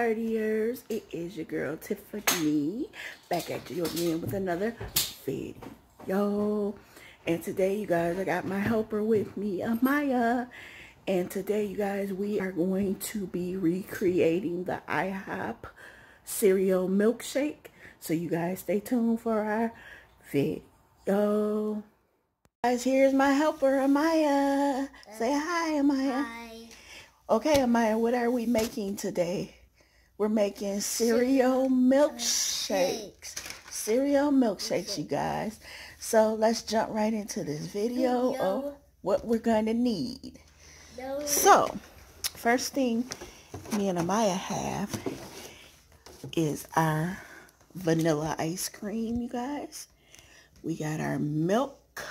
partiers, it is your girl Tiffany back at you again with another video. And today, you guys, I got my helper with me, Amaya. And today, you guys, we are going to be recreating the IHOP cereal milkshake. So you guys stay tuned for our video. Guys, here's my helper, Amaya. Say hi, Amaya. Hi. Okay, Amaya, what are we making today? We're making cereal milkshakes. Cereal milkshakes, you guys. So let's jump right into this video of what we're going to need. So, first thing me and Amaya have is our vanilla ice cream, you guys. We got our milk.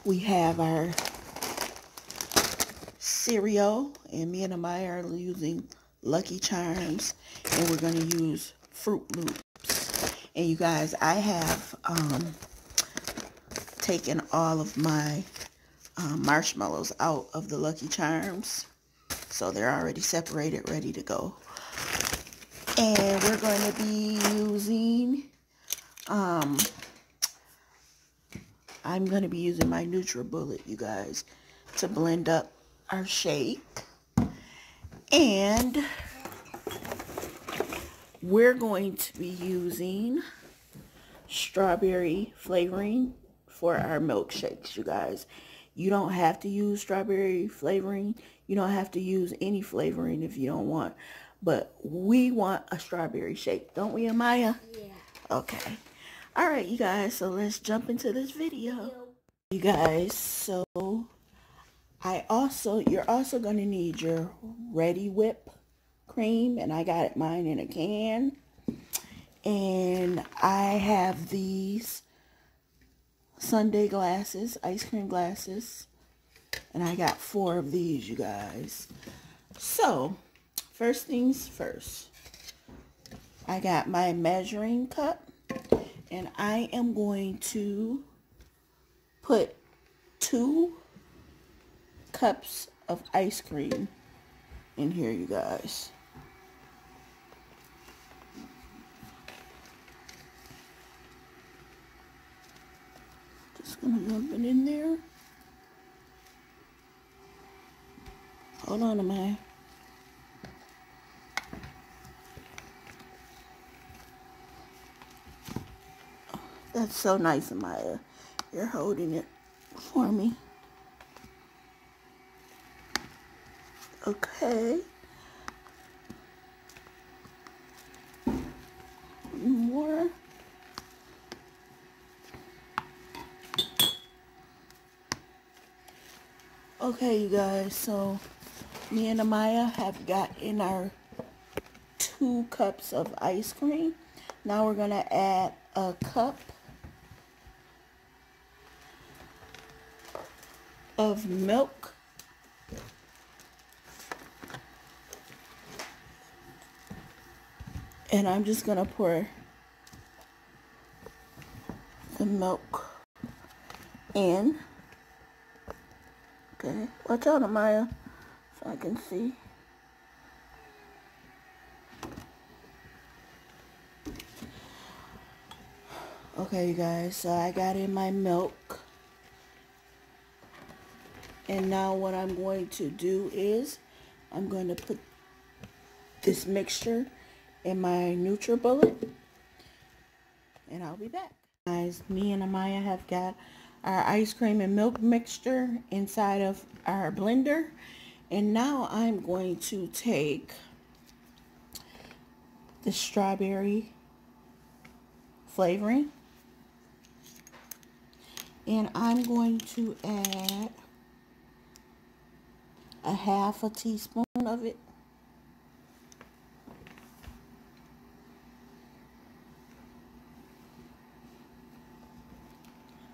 We have our cereal, and me and Amaya are using Lucky Charms, and we're going to use Fruit Loops. And you guys, I have taken all of my marshmallows out of the Lucky Charms, so they're already separated, ready to go. And we're going to be using I'm going to be using my NutriBullet, you guys, to blend up our shake. And we're going to be using strawberry flavoring for our milkshakes, you guys. You don't have to use strawberry flavoring. You don't have to use any flavoring if you don't want. But we want a strawberry shake, don't we, Amaya? Yeah. Okay. All right, you guys, so let's jump into this video. You guys, so you're also going to need your Ready Whip cream, and I got mine in a can. And I have these sundae glasses, ice cream glasses, and I got 4 of these, you guys. So, first things first, I got my measuring cup, and I am going to put 2 cups of ice cream in here, you guys. Just gonna dump it in there. Hold on a minute. That's so nice, Amaya. You're holding it for me. Okay. More. Okay, you guys, so me and Amaya have got in our 2 cups of ice cream. Now we're gonna add a cup of milk. And I'm just gonna pour the milk in. Okay, watch out, Amaya, so I can see. Okay, you guys, so I got in my milk. And now what I'm going to do is I'm going to put this mixture in my NutriBullet, and I'll be back. Guys, me and Amaya have got our ice cream and milk mixture inside of our blender, and now I'm going to take the strawberry flavoring, and I'm going to add a 1/2 teaspoon of it.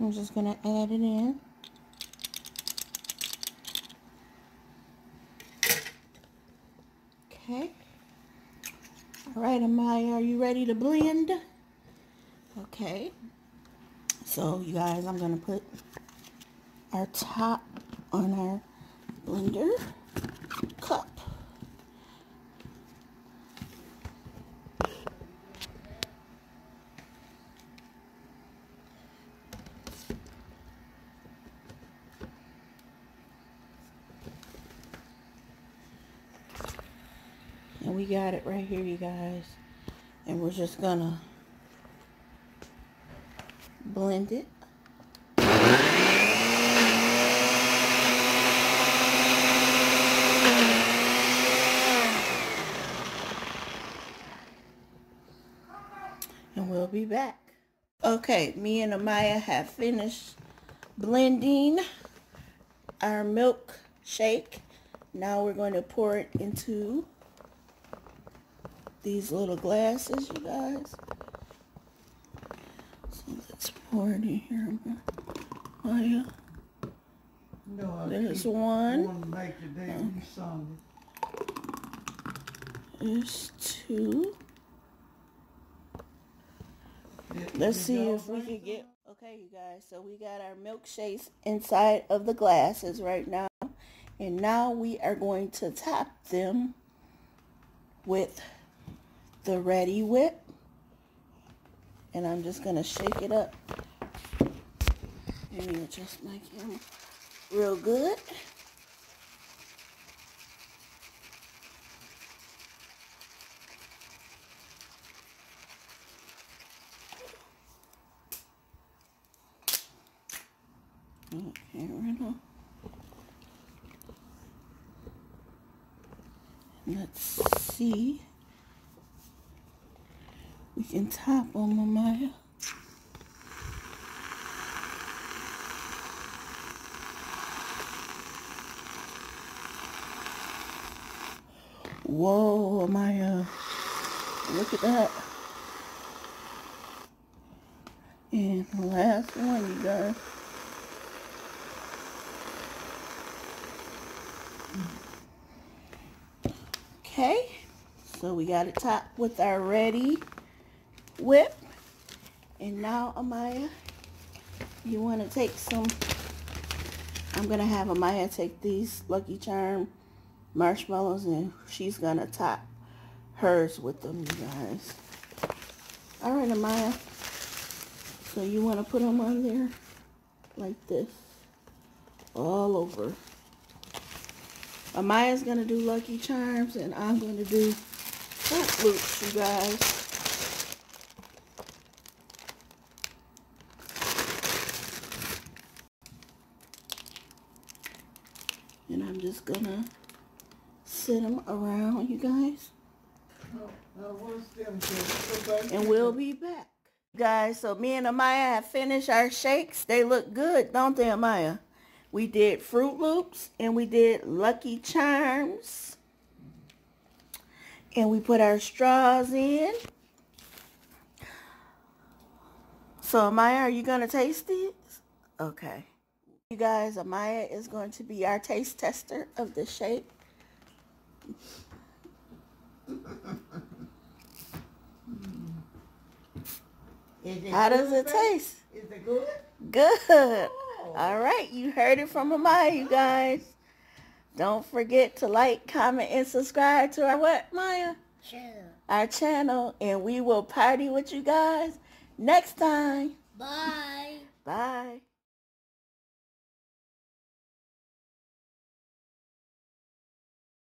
I'm just going to add it in. Okay. All right, Amaya, are you ready to blend? Okay. So, you guys, I'm going to put our top on our blender cup. we got it right here, you guys. And we're just gonna blend it. And we'll be back. Okay, me and Amaya have finished blending our milkshake. Now we're going to pour it into these little glasses, you guys. So let's pour it in here, Amaya. No, there's one. There's two. Let's see if we can get... Okay, you guys, so we got our milkshakes inside of the glasses right now. And now we are going to top them with the Ready Whip. And I'm just going to shake it up. Let me adjust my camera real good. Okay, right on. Let's see. We can top on Amaya. Whoa, Amaya. Look at that. And the last one, you guys. Okay, so we got it topped with our Ready Whip. And now, Amaya, you want to take some... I'm going to have Amaya take these Lucky Charm marshmallows, and she's going to top hers with them, you guys. All right, Amaya. So you want to put them on there like this, all over. Amaya's going to do Lucky Charms, and I'm going to do Fruit Loops, you guys. And I'm just going to sit them around, you guys. And we'll be back. Guys, so me and Amaya have finished our shakes. They look good, don't they, Amaya? We did Fruit Loops and we did Lucky Charms. And we put our straws in. So Amaya, are you going to taste these? Okay. You guys, Amaya is going to be our taste tester of the shake. How does it taste? Is it good? Good. All right, you heard it from Amaya, you guys. Don't forget to like, comment, and subscribe to our what, Maya? Channel. Our channel, and we will party with you guys next time. Bye. Bye.